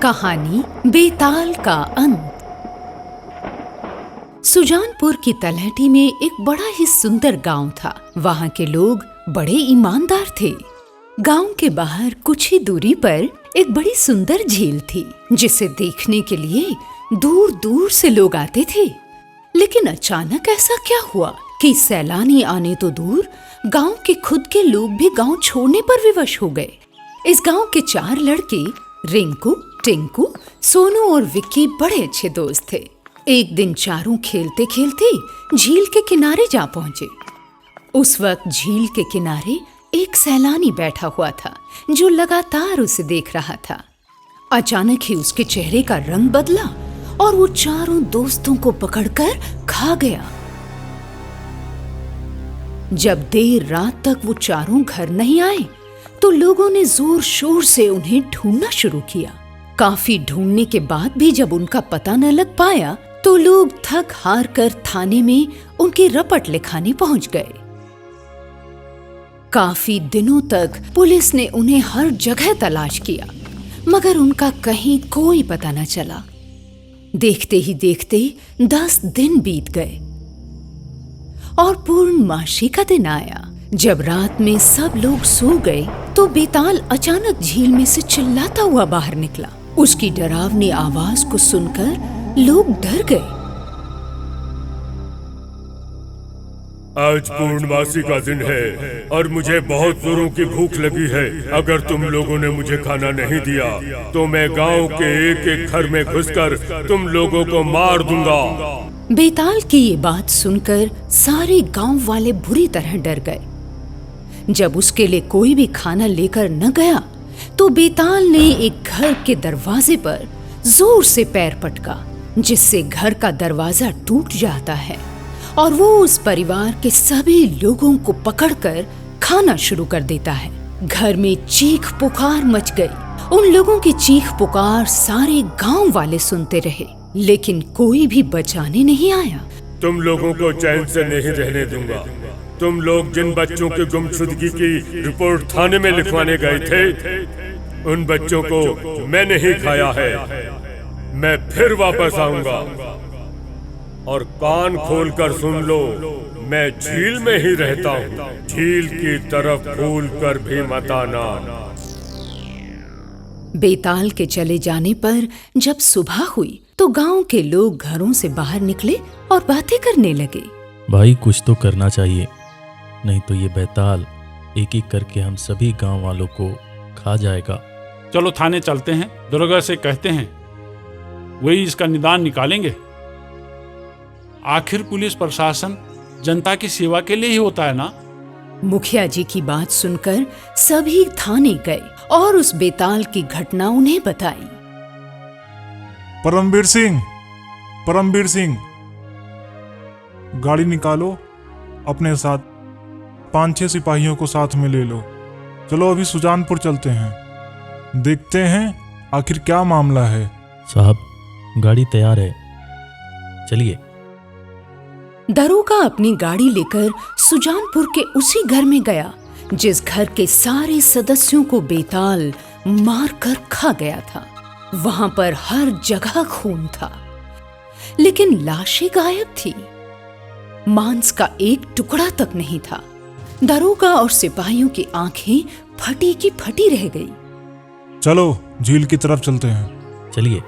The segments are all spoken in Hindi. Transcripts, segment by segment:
कहानी बेताल का अंत। सुजानपुर की तलहटी में एक बड़ा ही सुंदर गांव था। वहां के लोग बड़े ईमानदार थे। गांव के बाहर कुछ ही दूरी पर एक बड़ी सुंदर झील थी, जिसे देखने के लिए दूर दूर से लोग आते थे। लेकिन अचानक ऐसा क्या हुआ कि सैलानी आने तो दूर, गांव के खुद के लोग भी गांव छोड़ने पर विवश हो गए। इस गांव के 4 लड़के रिंकू, टिंकू, सोनू और विक्की बड़े अच्छे दोस्त थे। एक दिन चारों खेलते खेलते झील के किनारे जा पहुंचे। उस वक्त झील के किनारे एक सैलानी बैठा हुआ था, जो लगातार उसे देख रहा था। अचानक ही उसके चेहरे का रंग बदला और वो चारों दोस्तों को पकड़कर खा गया। जब देर रात तक वो चारों घर नहीं आए, तो लोगों ने जोर शोर से उन्हें ढूंढना शुरू किया। काफी ढूंढने के बाद भी जब उनका पता न लग पाया, तो लोग थक हार कर थाने में उनकी रपट लिखाने पहुंच गए। काफी दिनों तक पुलिस ने उन्हें हर जगह तलाश किया, मगर उनका कहीं कोई पता न चला। देखते ही देखते 10 दिन बीत गए और पूर्णमासी का दिन आया। जब रात में सब लोग सो गए, तो बेताल अचानक झील में से चिल्लाता हुआ बाहर निकला। उसकी डरावनी आवाज को सुनकर लोग डर गए। आज पूर्णमासी का दिन है और मुझे बहुत जोरों की भूख लगी है। अगर तुम लोगों ने मुझे खाना नहीं दिया, तो मैं गांव के एक एक घर में घुसकर तुम लोगों को मार दूंगा। बेताल की ये बात सुनकर सारे गांव वाले बुरी तरह डर गए। जब उसके लिए कोई भी खाना लेकर न गया, तो बेताल ने एक घर के दरवाजे पर जोर से पैर पटका, जिससे घर का दरवाजा टूट जाता है और वो उस परिवार के सभी लोगों को पकड़कर खाना शुरू कर देता है। घर में चीख पुकार मच गई। उन लोगों की चीख पुकार सारे गांव वाले सुनते रहे, लेकिन कोई भी बचाने नहीं आया। तुम लोगों को चैन से नहीं रहने दूंगा। तुम लोग जिन बच्चों की गुमशुदगी की रिपोर्ट थाने में लिखवाने गए थे, उन बच्चों को मैंने ही खाया है। मैं फिर वापस आऊंगा और कान खोलकर सुन लो, मैं झील में ही रहता हूँ। झील की तरफ भूल कर भी मत आना। बेताल के चले जाने पर जब सुबह हुई, तो गांव के लोग घरों से बाहर निकले और बातें करने लगे। भाई, कुछ तो करना चाहिए, नहीं तो ये बेताल एक एक करके हम सभी गांव वालों को खा जाएगा। चलो थाने चलते हैं, दरोगा से कहते हैं, वही इसका निदान निकालेंगे। आखिर पुलिस प्रशासन जनता की सेवा के लिए ही होता है ना। मुखिया जी की बात सुनकर सभी थाने गए और उस बेताल की घटना उन्हें बताई। परमवीर सिंह, गाड़ी निकालो, अपने साथ 5-6 सिपाहियों को साथ में ले लो। चलो अभी सुजानपुर चलते हैं, देखते हैं आखिर क्या मामला है। साहब, गाड़ी तैयार है, चलिए। दरोगा अपनी गाड़ी लेकर सुजानपुर के उसी घर में गया, जिस घर के सारे सदस्यों को बेताल मारकर खा गया था। वहां पर हर जगह खून था, लेकिन लाशें गायब थी। मांस का एक टुकड़ा तक नहीं था। दरोगा और सिपाहियों की आंखें फटी की फटी रह गई। चलो झील की तरफ चलते हैं। चलिए।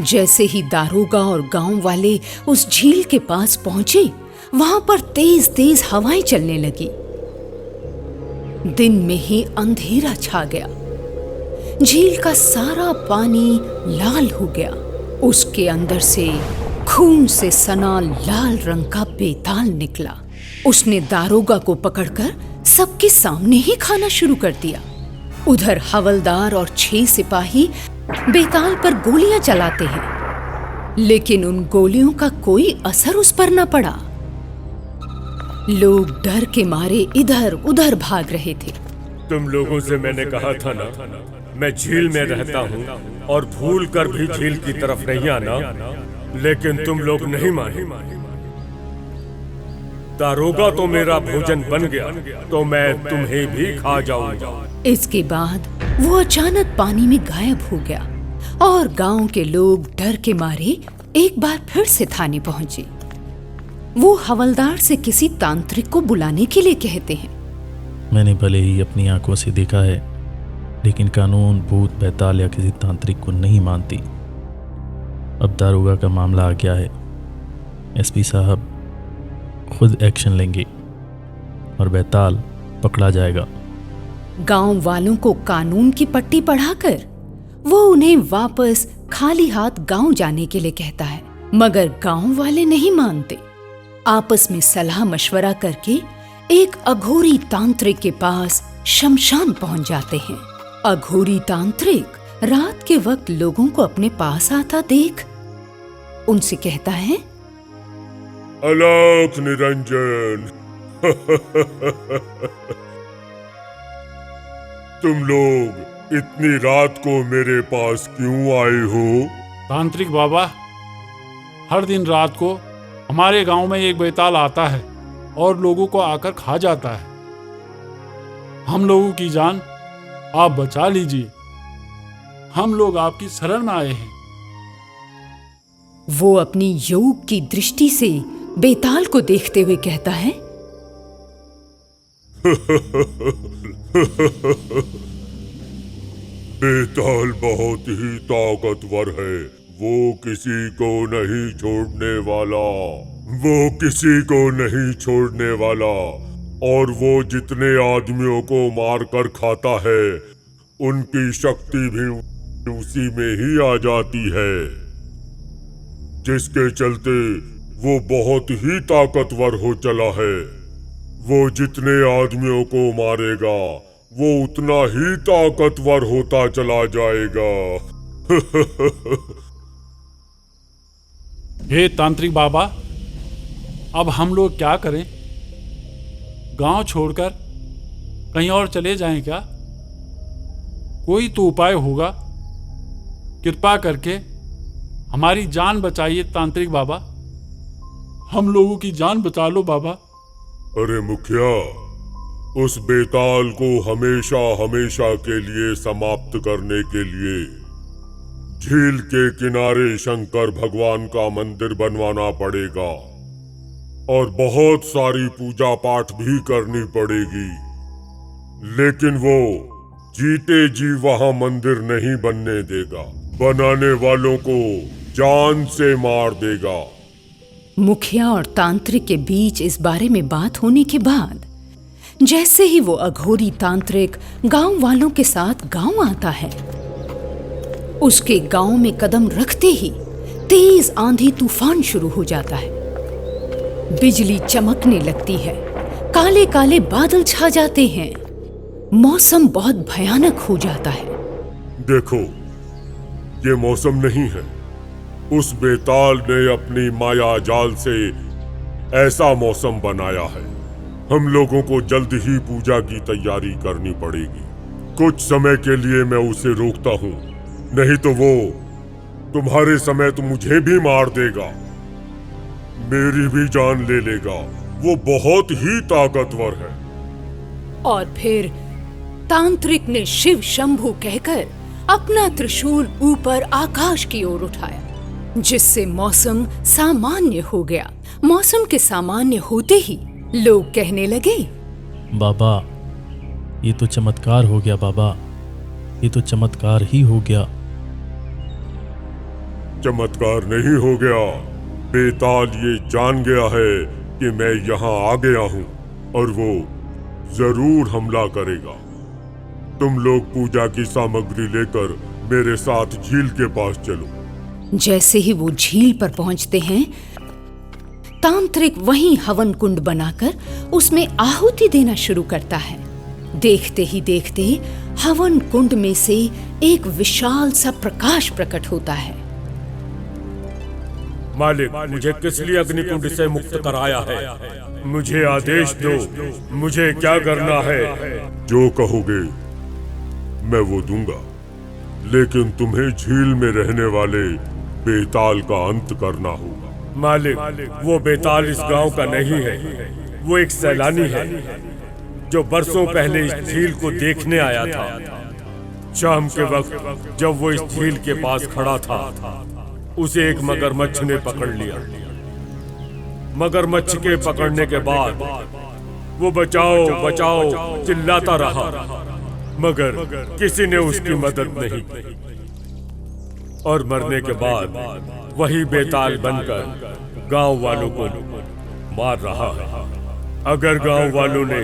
जैसे ही दारोगा और गांव वाले उस झील के पास पहुंचे, वहां पर तेज तेज हवाएं चलने लगी। दिन में ही अंधेरा छा गया। झील का सारा पानी लाल हो गया। उसके अंदर से खून से सना लाल रंग का बेताल निकला। उसने दारोगा को पकड़कर सबके सामने ही खाना शुरू कर दिया। उधर हवलदार और 6 सिपाही बेताल पर गोलियां चलाते हैं, लेकिन उन गोलियों का कोई असर उस पर न पड़ा। लोग डर के मारे इधर उधर भाग रहे थे। तुम लोगों से मैंने कहा था ना, मैं झील में रहता हूँ और भूल कर भी झील की तरफ नहीं आना, लेकिन तुम लोग नहीं माने। दारोगा तो मेरा भोजन बन गया, तो मैं तुम्हें भी खा जाऊंगा। इसके बाद वो अचानक पानी में गायब हो गया और गांव के लोग डर के मारे एक बार फिर से थाने पहुंचे। वो हवलदार से किसी तांत्रिक को बुलाने के लिए कहते हैं। मैंने भले ही अपनी आंखों से देखा है, लेकिन कानून भूत बैताल या किसी तांत्रिक को नहीं मानती। अब दारोगा का मामला आ गया है। एसपी साहब खुद एक्शन लेंगे और बैताल पकड़ा जाएगा। गांव वालों को कानून की पट्टी पढ़ाकर वो उन्हें वापस खाली हाथ गांव जाने के लिए कहता है, मगर गांव वाले नहीं मानते। आपस में सलाह मशवरा करके एक अघोरी तांत्रिक के पास शमशान पहुंच जाते हैं। अघोरी तांत्रिक रात के वक्त लोगों को अपने पास आता देख उनसे कहता है, अलख निरंजन, तुम लोग इतनी रात को मेरे पास क्यों आए हो? तांत्रिक बाबा, हर दिन रात को हमारे गांव में एक बैताल आता है और लोगों को आकर खा जाता है। हम लोगों की जान आप बचा लीजिए, हम लोग आपकी शरण में आए हैं। वो अपनी योग की दृष्टि से बेताल को देखते हुए कहता है, बेताल बहुत ही ताकतवर है। वो किसी को नहीं छोड़ने वाला, वो किसी को नहीं छोड़ने वाला। और वो जितने आदमियों को मार कर खाता है, उनकी शक्ति भी उसी में ही आ जाती है, जिसके चलते वो बहुत ही ताकतवर हो चला है। वो जितने आदमियों को मारेगा, वो उतना ही ताकतवर होता चला जाएगा। हे तांत्रिक बाबा, अब हम लोग क्या करें? गांव छोड़कर कहीं और चले जाएं क्या? कोई तो उपाय होगा। कृपा करके हमारी जान बचाइए तांत्रिक बाबा, हम लोगों की जान बचा लो बाबा। अरे मुखिया, उस बेताल को हमेशा हमेशा के लिए समाप्त करने के लिए झील के किनारे शंकर भगवान का मंदिर बनवाना पड़ेगा और बहुत सारी पूजा पाठ भी करनी पड़ेगी। लेकिन वो जीते जी वहां मंदिर नहीं बनने देगा, बनाने वालों को जान से मार देगा। मुखिया और तांत्रिक के बीच इस बारे में बात होने के बाद जैसे ही वो अघोरी तांत्रिक गांव वालों के साथ गांव आता है, उसके गांव में कदम रखते ही तेज आंधी तूफान शुरू हो जाता है। बिजली चमकने लगती है, काले काले बादल छा जाते हैं, मौसम बहुत भयानक हो जाता है। देखो, ये मौसम नहीं है, उस बेताल ने अपनी माया जाल से ऐसा मौसम बनाया है। हम लोगों को जल्द ही पूजा की तैयारी करनी पड़ेगी। कुछ समय के लिए मैं उसे रोकता हूँ, नहीं तो वो तुम्हारे समय तो मुझे भी मार देगा, मेरी भी जान ले लेगा। वो बहुत ही ताकतवर है। और फिर तांत्रिक ने शिव शंभु कहकर अपना त्रिशूल ऊपर आकाश की ओर उठाया, जिससे मौसम सामान्य हो गया। मौसम के सामान्य होते ही लोग कहने लगे, बाबा, ये तो चमत्कार हो गया बाबा, ये तो चमत्कार ही हो गया। चमत्कार नहीं हो गया, बेताल ये जान गया है कि मैं यहाँ आ गया हूँ और वो जरूर हमला करेगा। तुम लोग पूजा की सामग्री लेकर मेरे साथ झील के पास चलो। जैसे ही वो झील पर पहुंचते हैं, तांत्रिक वहीं हवन कुंड बनाकर उसमें आहुति देना शुरू करता है। देखते ही देखते हवन कुंड में से एक विशाल सा प्रकाश प्रकट होता है। मालिक, मुझे किस लिए अग्निकुंड से मुक्त कराया है? मुझे आदेश दो, मुझे क्या करना है? जो कहोगे मैं वो दूंगा, लेकिन तुम्हें झील में रहने वाले बेताल का अंत करना होगा। मालिक, वो बेताल इस गांव का नहीं है, वो एक सैलानी है जो बरसों पहले इस झील को देखने आया था। शाम के वक्त जब वो इस झील के पास खड़ा था, उसे एक मगरमच्छ ने पकड़ लिया। मगरमच्छ के पकड़ने के बाद वो बचाओ बचाओ चिल्लाता रहा, मगर किसी ने उसकी मदद नहीं की। और मरने के बाद वही बेताल बनकर गांव वालों को मार रहा है। अगर गांव वालों ने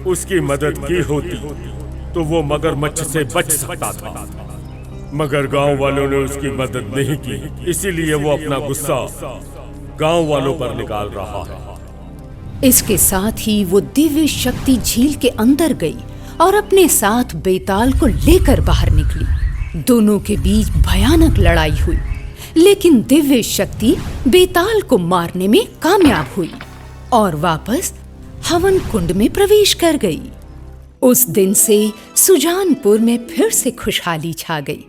उसकी मदद की होती तो वो मगरमच्छ से बच सकता था, मगर गांव वालों ने उसकी मदद नहीं की, इसीलिए वो अपना गुस्सा गांव वालों पर निकाल रहा है। इसके साथ ही वो दिव्य शक्ति झील के अंदर गई और अपने साथ बेताल को लेकर बाहर निकली। दोनों के बीच भयानक लड़ाई हुई, लेकिन दिव्य शक्ति बेताल को मारने में कामयाब हुई और वापस हवन कुंड में प्रवेश कर गई। उस दिन से सुजानपुर में फिर से खुशहाली छा गई।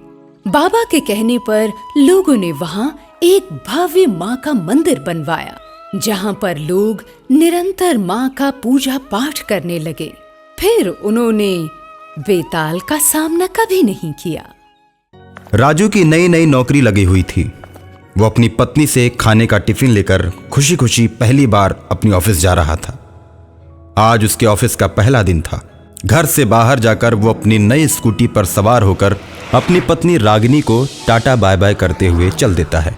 बाबा के कहने पर लोगों ने वहां एक भव्य माँ का मंदिर बनवाया, जहां पर लोग निरंतर माँ का पूजा पाठ करने लगे। फिर उन्होंने बेताल का सामना कभी नहीं किया। राजू की नई नई नौकरी लगी हुई थी। वो अपनी पत्नी से खाने का टिफिन लेकर खुशी खुशी पहली बार अपनी ऑफिस जा रहा था। आज उसके ऑफिस का पहला दिन था। घर से बाहर जाकर वो अपनी नई स्कूटी पर सवार होकर अपनी पत्नी रागिनी को टाटा बाय बाय करते हुए चल देता है।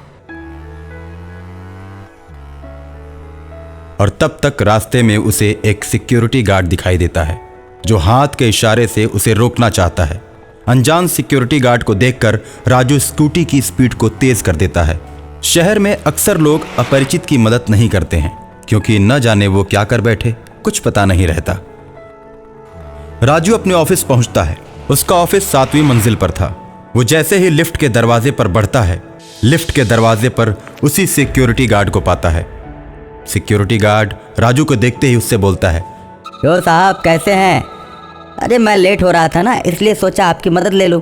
और तब तक रास्ते में उसे एक सिक्योरिटी गार्ड दिखाई देता है, जो हाथ के इशारे से उसे रोकना चाहता है। अनजान सिक्योरिटी गार्ड को देखकर राजू स्कूटी की स्पीड को तेज कर देता है। शहर में अक्सर लोग अपरिचित की मदद नहीं करते हैं, क्योंकि न जाने वो क्या कर बैठे, कुछ पता नहीं रहता। राजू अपने ऑफिस पहुंचता है। उसका ऑफिस 7वीं मंजिल पर था। वो जैसे ही लिफ्ट के दरवाजे पर बढ़ता है, लिफ्ट के दरवाजे पर उसी सिक्योरिटी गार्ड को पाता है। सिक्योरिटी गार्ड राजू को देखते ही उससे बोलता है, यो साहब कैसे हैं? अरे मैं लेट हो रहा था ना, इसलिए सोचा आपकी मदद ले लूं,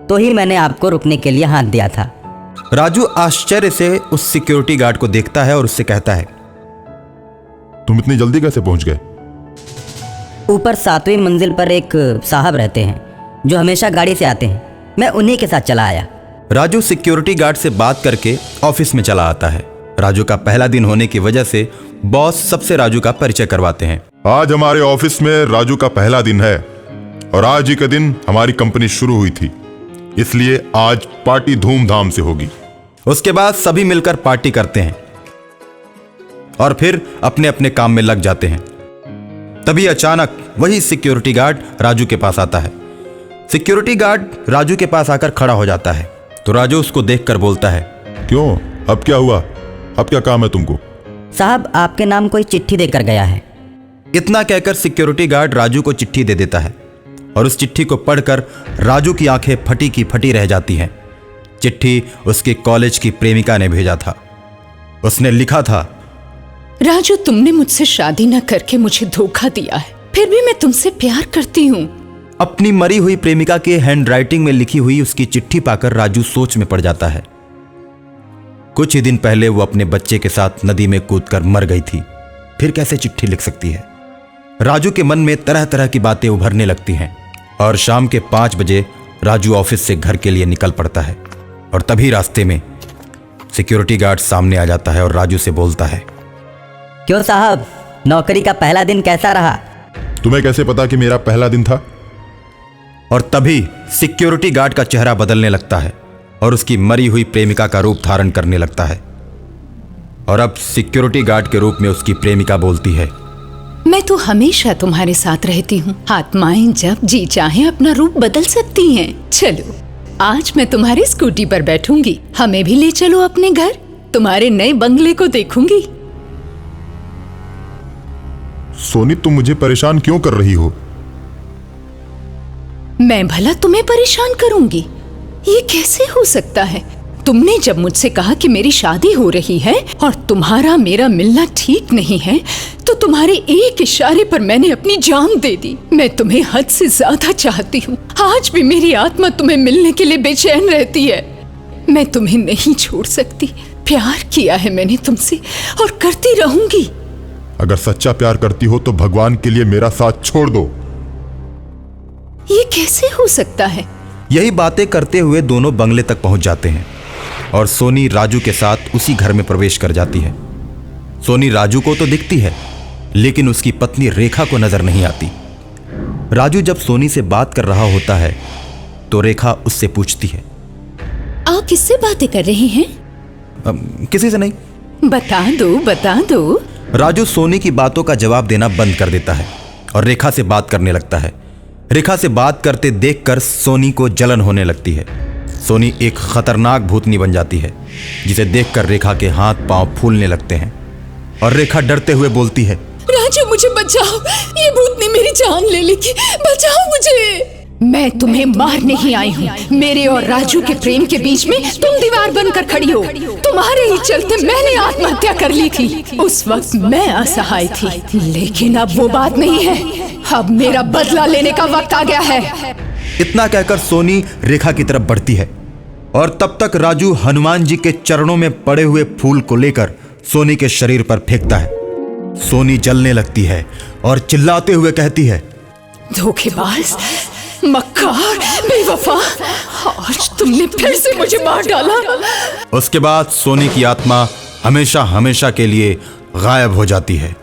तो ही मैंने आपको रुकने के लिए हाथ दिया था। राजू आश्चर्य से उस सिक्योरिटी गार्ड को देखता है और उससे कहता है, तुम इतनी जल्दी कैसे पहुंच गए? ऊपर 7वीं मंजिल पर एक साहब रहते हैं जो हमेशा गाड़ी से आते हैं, मैं उन्हीं के साथ चला आया। राजू सिक्योरिटी गार्ड से बात करके ऑफिस में चला आता है। राजू का पहला दिन होने की वजह से बॉस सबसे राजू का परिचय करवाते हैं। आज हमारे ऑफिस में राजू का पहला दिन है और आज ही के दिन हमारी कंपनी शुरू हुई थी, इसलिए आज पार्टी धूमधाम से होगी। उसके बाद सभी मिलकर पार्टी करते हैं और फिर अपने अपने काम में लग जाते हैं। तभी अचानक वही सिक्योरिटी गार्ड राजू के पास आता है। सिक्योरिटी गार्ड राजू के पास आकर खड़ा हो जाता है, तो राजू उसको देखकर बोलता है, क्यों, अब क्या हुआ? अब क्या काम है तुमको? साहब आपके नाम कोई चिट्ठी देकर गया है। इतना कहकर सिक्योरिटी गार्ड राजू को चिट्ठी दे देता है और उस चिट्ठी को पढ़कर राजू की आंखें फटी की फटी रह जाती हैं। चिट्ठी उसके कॉलेज की प्रेमिका ने भेजा था। उसने लिखा था, राजू, तुमने मुझसे शादी न करके मुझे धोखा दिया है, फिर भी मैं तुमसे प्यार करती हूँ। अपनी मरी हुई प्रेमिका के हैंडराइटिंग में लिखी हुई उसकी चिट्ठी पाकर राजू सोच में पड़ जाता है। कुछ ही दिन पहले वो अपने बच्चे के साथ नदी में कूदकर मर गई थी, फिर कैसे चिट्ठी लिख सकती है? राजू के मन में तरह तरह की बातें उभरने लगती हैं और शाम के 5 बजे राजू ऑफिस से घर के लिए निकल पड़ता है। और तभी रास्ते में सिक्योरिटी गार्ड सामने आ जाता है और राजू से बोलता है, क्यों साहब, नौकरी का पहला दिन कैसा रहा? तुम्हें कैसे पता कि मेरा पहला दिन था? और तभी सिक्योरिटी गार्ड का चेहरा बदलने लगता है और उसकी मरी हुई प्रेमिका का रूप धारण करने लगता है। और अब सिक्योरिटी गार्ड के रूप में उसकी प्रेमिका बोलती है, मैं तो हमेशा तुम्हारे साथ रहती हूँ। आत्माएं जब जी चाहे अपना रूप बदल सकती हैं। चलो, आज मैं तुम्हारी स्कूटी पर बैठूंगी, हमें भी ले चलो अपने घर, तुम्हारे नए बंगले को देखूंगी। सोनी, तुम मुझे परेशान क्यों कर रही हो? मैं भला तुम्हें परेशान करूंगी? ये कैसे हो सकता है? तुमने जब मुझसे कहा कि मेरी शादी हो रही है और तुम्हारा मेरा मिलना ठीक नहीं है, तो तुम्हारे एक इशारे पर मैंने अपनी जान दे दी। मैं तुम्हें हद से ज्यादा चाहती हूँ। आज भी मेरी आत्मा तुम्हें मिलने के लिए बेचैन रहती है। मैं तुम्हें नहीं छोड़ सकती। प्यार किया है मैंने तुमसे और करती रहूंगी। अगर सच्चा प्यार करती हो तो भगवान के लिए मेरा साथ छोड़ दो। ये कैसे हो सकता है? यही बातें करते हुए दोनों बंगले तक पहुंच जाते हैं और सोनी राजू के साथ उसी घर में प्रवेश कर जाती है। सोनी राजू को तो दिखती है, लेकिन उसकी पत्नी रेखा को नजर नहीं आती। राजू जब सोनी से बात कर रहा होता है तो रेखा उससे पूछती है, आप किससे बातें कर रहे हैं? किसी से नहीं। बता दो। राजू सोनी की बातों का जवाब देना बंद कर देता है और रेखा से बात करने लगता है। रेखा से बात करते देखकर सोनी को जलन होने लगती है। सोनी एक खतरनाक भूतनी बन जाती है, जिसे देखकर रेखा के हाथ पांव फूलने लगते हैं और रेखा डरते हुए बोलती है, राजू मुझे बचाओ, ये भूतनी मेरी जान ले लेगी, बचाओ मुझे। मैं तुम्हें मारने ही आई हूँ। मेरे और राजू के प्रेम के बीच में तुम दीवार बनकर खड़ी हो। तुम्हारे ही चलते मैंने आत्महत्या कर ली थी। उस वक्त मैं असहाय थी, लेकिन अब वो बात नहीं है। अब मेरा बदला लेने का वक्त आ गया है। इतना कहकर सोनी रेखा की तरफ बढ़ती है और तब तक राजू हनुमान जी के चरणों में पड़े हुए फूल को लेकर सोनी के शरीर पर फेंकता है। सोनी जलने लगती है और चिल्लाते हुए कहती है, धोखेबाज, मक्कार, बेवफा, आज तुमने फिर से मुझे मार डाला। उसके बाद सोनी की आत्मा हमेशा हमेशा के लिए गायब हो जाती है।